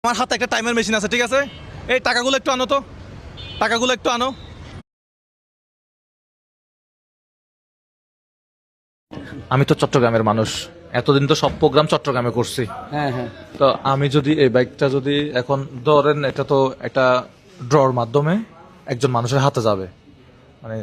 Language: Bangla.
আমার হাতে একটা টাইমার মেশিন আছে, ঠিক আছে? এই টাকাগুলো একটু আনো তো, টাকাগুলো একটু আনো। আমি তো চট্টগ্রামের মানুষ, এতদিন তো সব প্রোগ্রাম চট্টগ্রামে করছি। হ্যাঁ হ্যাঁ তো আমি যদি এই বাইকটা যদি এখন ধরেন, এটা তো একটা ড্রর মাধ্যমে একজন মানুষের হাতে যাবে, মানে